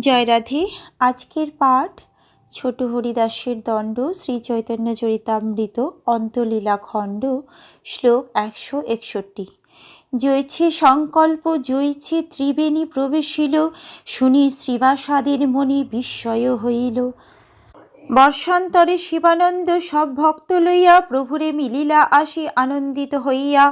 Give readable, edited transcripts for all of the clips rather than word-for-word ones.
জয় রাধে। আজকের পাঠ ছোট হরিদাসের দণ্ড শ্রী চৈতন্য চরিতামৃত অন্তলীলা খণ্ড শ্লোক 161। জয়ছে সংকল্প জয়ছে ত্রিবেণী প্রবেশিল, শুনি শ্রীবাসাদের মনে বিস্ময় হইল। বর্ষান্তরে শিবানন্দ সব ভক্ত লইয়া প্রভুরে মিলিলা আসি আনন্দিত হইয়া।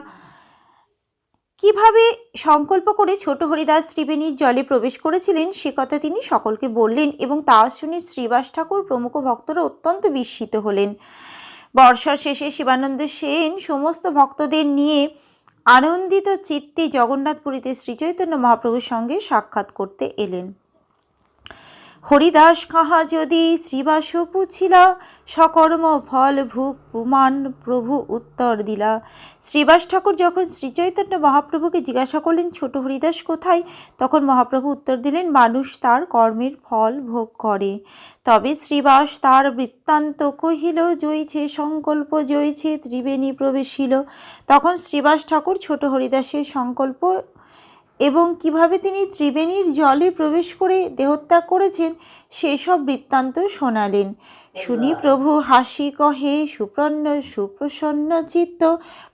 কিভাবে সংকল্প করে ছোট হরিদাস ত্রিবেণীর জলে প্রবেশ করেছিলেন সে কথা তিনি সকলকে বললেন এবং তা শুনে শ্রীবাস ঠাকুর প্রমুখ ভক্তরা অত্যন্ত বিস্মিত হলেন। বর্ষার শেষে শিবানন্দ সেন সমস্ত ভক্তদের নিয়ে আনন্দিত চিত্তে জগন্নাথপুরীতে শ্রীচৈতন্য মহাপ্রভুর সঙ্গে সাক্ষাৎ করতে এলেন। হরিদাস কাহা যদি শ্রীবাস পুছিলা, সকর্ম ফল ভূপ প্রমাণ প্রভু উত্তর দিলা। শ্রীবাস ঠাকুর যখন শ্রীচৈতন্য মহাপ্রভুকে জিজ্ঞাসা করলেন ছোট হরিদাস কোথায়, তখন মহাপ্রভু উত্তর দিলেন মানুষ তার কর্মের ফল ভোগ করে। তবে শ্রীবাস তার বৃত্তান্ত কহিল, জয়ছে সংকল্প জয়ছে ত্রিবেণী প্রবেশিল। তখন শ্রীবাস ঠাকুর ছোট হরিদাসের সংকল্প এবং কিভাবে তিনি ত্রিবেণীর জলে প্রবেশ করে দেহত্যাগ করেছেন সেসব বৃত্তান্ত শোনালেন। শুনি প্রভু হাসি কহে, সুপ্রসন্ন চিত্ত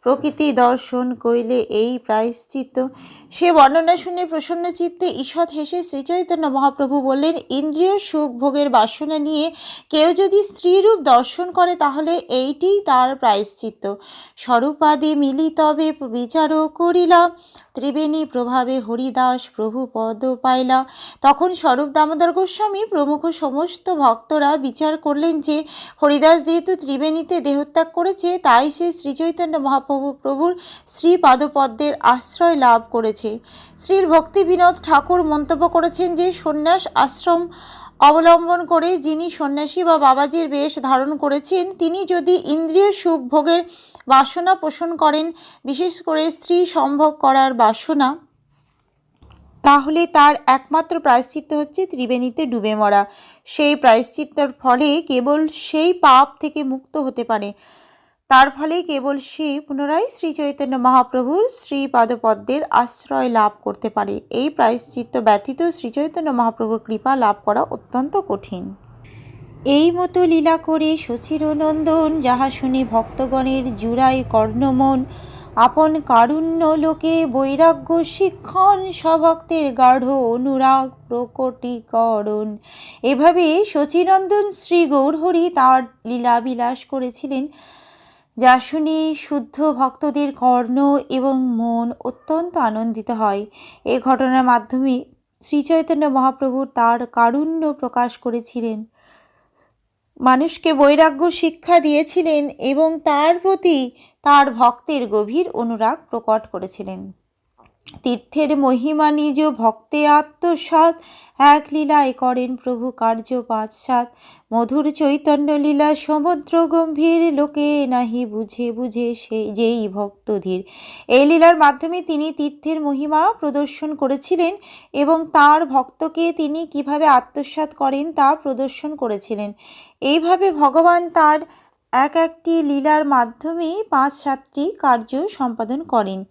প্রকৃতি দর্শন কইলে এই প্রায়শ্চিত্ত। সে বর্ণনা শুনে প্রসন্ন চিত্তে ঈষৎ হেসে শ্রীচৈতন্য মহাপ্রভু বললেন, ইন্দ্রিয় সুখ ভোগের বাসনা নিয়ে কেউ যদি স্ত্রীরূপ দর্শন করে তাহলে এইটিই তার প্রায়শ্চিত্ত। স্বরূপাদি মিলি তবে বিচার করিলা, ত্রিবেণী প্রভাবে হরিদাস প্রভু পদ পাইলা। তখন স্বরূপ দামোদর গোস্বামী প্রমুখ সমস্ত ভক্তরা বিচার করলেন যে হরিদাস যেহেতু ত্রিবেণীতে দেহত্যাগ করেছে তাই সে শ্রীচৈতন্য মহাপ্রভুর শ্রীপাদপদ্মের আশ্রয় লাভ করেছে। শ্রীর ভক্তি বিনোদ ঠাকুর মন্তব্য করেছেন যে সন্ন্যাস আশ্রম অবলম্বন করে যিনি সন্ন্যাসী বা বাবাজির বেশ ধারণ করেছেন তিনি যদি ইন্দ্রিয় সুখ ভোগের বাসনা পোষণ করেন, বিশেষ করে স্ত্রী সম্ভোগ করার বাসনা, তাহলে তার একমাত্র প্রায়শ্চিত্ত হচ্ছে ত্রিবেণীতে ডুবে মরা। সেই প্রায়শ্চিত্তের ফলে কেবল সেই পাপ থেকে মুক্ত হতে পারে, তার ফলে কেবল সে পুনরায় শ্রী চৈতন্য মহাপ্রভুর শ্রীপাদপদ্মের আশ্রয় লাভ করতে পারে। এই প্রায়শ্চিত্ত ব্যতীত শ্রী চৈতন্য মহাপ্রভুর কৃপা লাভ করা অত্যন্ত কঠিন। এই মতো লীলা করে শচীরনন্দন যাহা শুনে ভক্তগণের জুড়াই কর্ণমন, আপন কারুণ্য লোকে বৈরাগ্য শিক্ষণ, স্বভক্তের গাঢ় অনুরাগ প্রকটীকরণ। এভাবে শচীনন্দন শ্রী গৌরহরি তাঁর লীলাবিলাস করেছিলেন, যা শুনে শুদ্ধ ভক্তদের কর্ণ এবং মন অত্যন্ত আনন্দিত হয়। এই ঘটনার মাধ্যমে শ্রীচৈতন্য মহাপ্রভু তাঁর কারুণ্য প্রকাশ করেছিলেন, মানুষকে বৈরাগ্য শিক্ষা দিয়েছিলেন এবং তার প্রতি তার ভক্তের গভীর অনুরাগ প্রকট করেছিলেন। তীর্থের মহিমা নিজ ভক্তে আত্মসাৎ, এক লীলায় করেন প্রভু কার্য 5-7। মধুর চৈতন্য লীলা সমুদ্র গম্ভীর, লোকে নাহি বুঝে যেই ভক্তধীর। এই লীলার মাধ্যমে তিনি তীর্থের মহিমা প্রদর্শন করেছিলেন এবং তার ভক্তকে তিনি কিভাবে আত্মসাৎ করেন তা প্রদর্শন করেছিলেন। এইভাবে ভগবান তার একটি লীলার মাধ্যমে 5-7টি কার্য সম্পাদন করেন।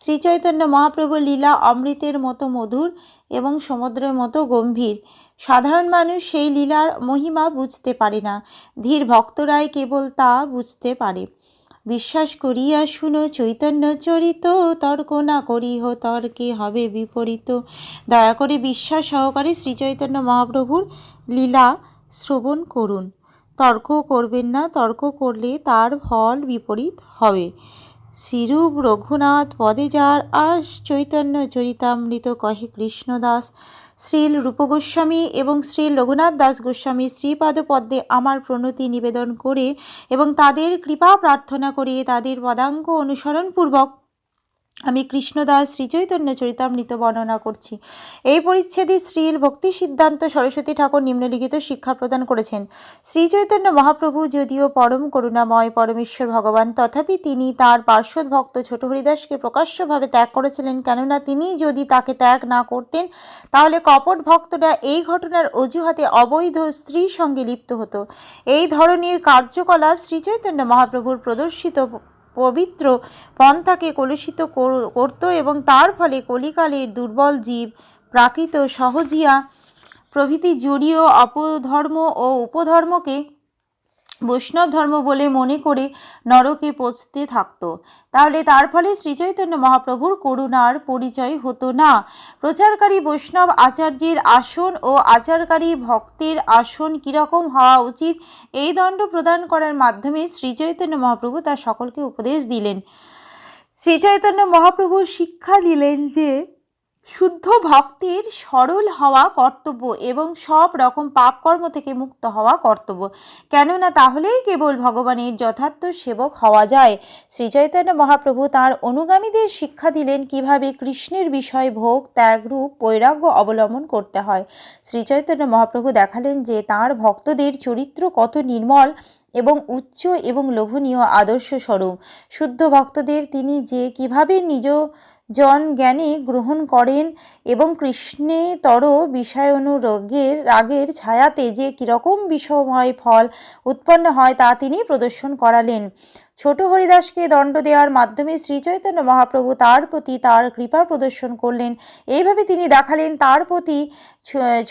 শ্রীচৈতন্য মহাপ্রভুর লীলা অমৃতের মতো মধুর এবং সমুদ্রের মতো গম্ভীর। সাধারণ মানুষ সেই লীলার মহিমা বুঝতে পারে না, ধীর ভক্তরাই কেবল তা বুঝতে পারে। বিশ্বাস করিয়া শুনো চৈতন্য চরিত, তর্ক না করিহ তর্কে হবে বিপরীত। দয়া করে বিশ্বাস সহকারে শ্রীচৈতন্য মহাপ্রভুর লীলা শ্রবণ করুন, তর্ক করবেন না, তর্ক করলে তার ফল বিপরীত হবে। শ্রীরূপ রঘুনাথ পদে যার আস, চৈতন্য চরিতামৃত কহে কৃষ্ণদাস। শ্রীল রূপগোস্বামী এবং শ্রীল রঘুনাথ দাস গোস্বামী শ্রীপাদপদ্মে আমার প্রণতি নিবেদন করে এবং তাদের কৃপা প্রার্থনা করে তাদের পদাঙ্ক অনুসরণপূর্বক আমি কৃষ্ণদাস শ্রীচৈতন্য চরিতামৃত বর্ণনা করছি। এই পরিচ্ছেদে শ্রীল ভক্তি সিদ্ধান্ত সরস্বতী ঠাকুর নিম্নলিখিত শিক্ষা প্রদান করেছেন। শ্রীচৈতন্য মহাপ্রভু যদিও পরম করুণাময় পরমেশ্বর ভগবান, তথাপি তিনি তার পার্শ্বদ ভক্ত ছোট হরিদাসকে প্রকাশ্যভাবে ত্যাগ করেছিলেন, কেননা তিনি যদি তাকে ত্যাগ না করতেন তাহলে কপট ভক্তরা এই ঘটনার অজুহাতে অবৈধ স্ত্রীর সঙ্গে লিপ্ত হতো। এই ধরনের কার্যকলাপ শ্রীচৈতন্য মহাপ্রভুর প্রদর্শিত পবিত্র পন্থাকে কলুষিত করত এবং তার ফলে কলিকালের দুর্বল জীব প্রাকৃত সহজিয়া প্রভৃতি জড়ীয় অপধর্ম ও উপধর্মকে বৈষ্ণব ধর্ম বলে মনে করে নরকে পৌঁছতে থাকত। তাহলে তার ফলে শ্রীচৈতন্য মহাপ্রভুর করুণার পরিচয় হতো না। প্রচারকারী বৈষ্ণব আচার্যের আসন ও আচারকারী ভক্তের আসন কীরকম হওয়া উচিত, এই দণ্ড প্রদান করার মাধ্যমে শ্রীচৈতন্য মহাপ্রভু তার সকলকে উপদেশ দিলেন। শ্রীচৈতন্য মহাপ্রভু শিক্ষা দিলেন যে শুদ্ধ ভক্তের সরল হওয়া কর্তব্য এবং সব রকম পাপকর্ম থেকে মুক্ত হওয়া কর্তব্য, কেননা তাহলেই কেবল ভগবানের যথার্থ সেবক হওয়া যায়। শ্রীচৈতন্য মহাপ্রভু তাঁর অনুগামীদের শিক্ষা দিলেন কিভাবে কৃষ্ণের বিষয় ভোগ ত্যাগরূপ বৈরাগ্য অবলম্বন করতে হয়। শ্রীচৈতন্য মহাপ্রভু দেখালেন যে তাঁর ভক্তদের চরিত্র কত নির্মল এবং উচ্চ এবং লোভনীয় আদর্শ স্বরূপ। শুদ্ধ ভক্তদের তিনি যে কিভাবে নিজ জন জ্ঞানে গ্রহণ করেন এবং কৃষ্ণেতর বিষয়ানুরাগের রাগের ছায়াতে যে কীরকম বিষময় ফল উৎপন্ন হয় তা তিনি প্রদর্শন করালেন। ছোট হরিদাসকে দণ্ড দেওয়ার মাধ্যমে শ্রীচৈতন্য মহাপ্রভু তার প্রতি তার কৃপা প্রদর্শন করলেন। এইভাবে তিনি দেখালেন তার প্রতি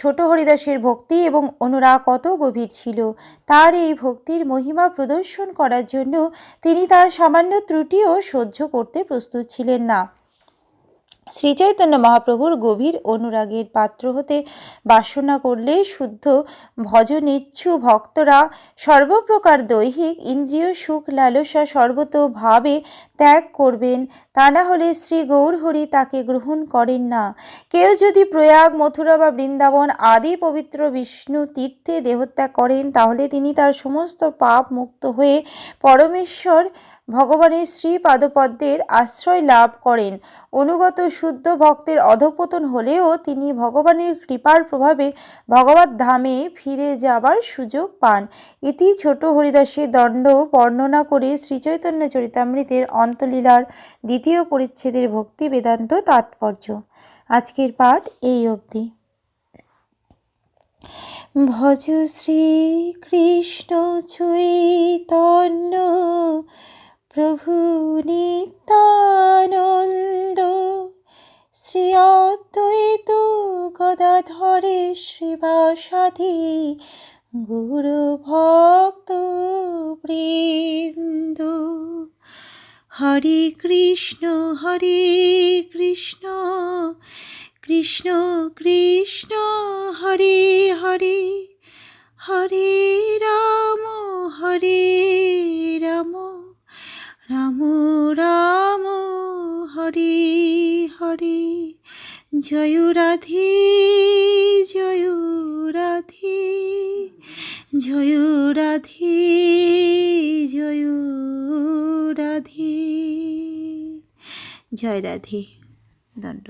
ছোট হরিদাসের ভক্তি এবং অনুরাগ কত গভীর ছিল। তার এই ভক্তির মহিমা প্রদর্শন করার জন্য তিনি তার সামান্য ত্রুটিও সহ্য করতে প্রস্তুত ছিলেন না। শ্রীচৈতন্য মহাপ্রভুর গভীর অনুরাগের পাত্র হতে বাসনা করলে শুদ্ধ ভজনেচ্ছু ভক্তরা সর্বপ্রকার দৈহিক ইন্দ্রিয় সুখ লালসা সর্বতোভাবে ত্যাগ করবেন, তা না হলে শ্রী গৌরহরি তাকে গ্রহণ করেন না। কেউ যদি প্রয়াগ মথুরা বা বৃন্দাবন আদি পবিত্র বিষ্ণু তীর্থে দেহত্যাগ করেন, তাহলে তিনি তার সমস্ত পাপ মুক্ত হয়ে পরমেশ্বর ভগবানের শ্রী পাদপদ্মের আশ্রয় লাভ করেন। অনুগত শুদ্ধ ভক্তের অধঃপতন হলেও তিনি ভগবানের কৃপার প্রভাবে ভগবত ধামে ফিরে যাবার সুযোগ পান। ইতি ছোট হরিদাসের দণ্ড বর্ণনা করে শ্রীচৈতন্য চরিতামৃতের অন্তলীলার 2য় পরিচ্ছেদের ভক্তি বেদান্ত তাৎপর্য। আজকের পাঠ এই অবধি। ভজ শ্রীকৃষ্ণ চৈতন্য প্রভু নিত্যানন্দ, শ্রী অদ্বৈত গদাধরে শ্রীবাসাদি গুরু ভক্ত বৃন্দ। হরে কৃষ্ণ কৃষ্ণ কৃষ্ণ হরে হরে, হরে রাম রাম রাম হরে হরে। জয় রাধে জয় রাধে, জয় রাধে জয় রাধে। জয় রাধে। দণ্ড।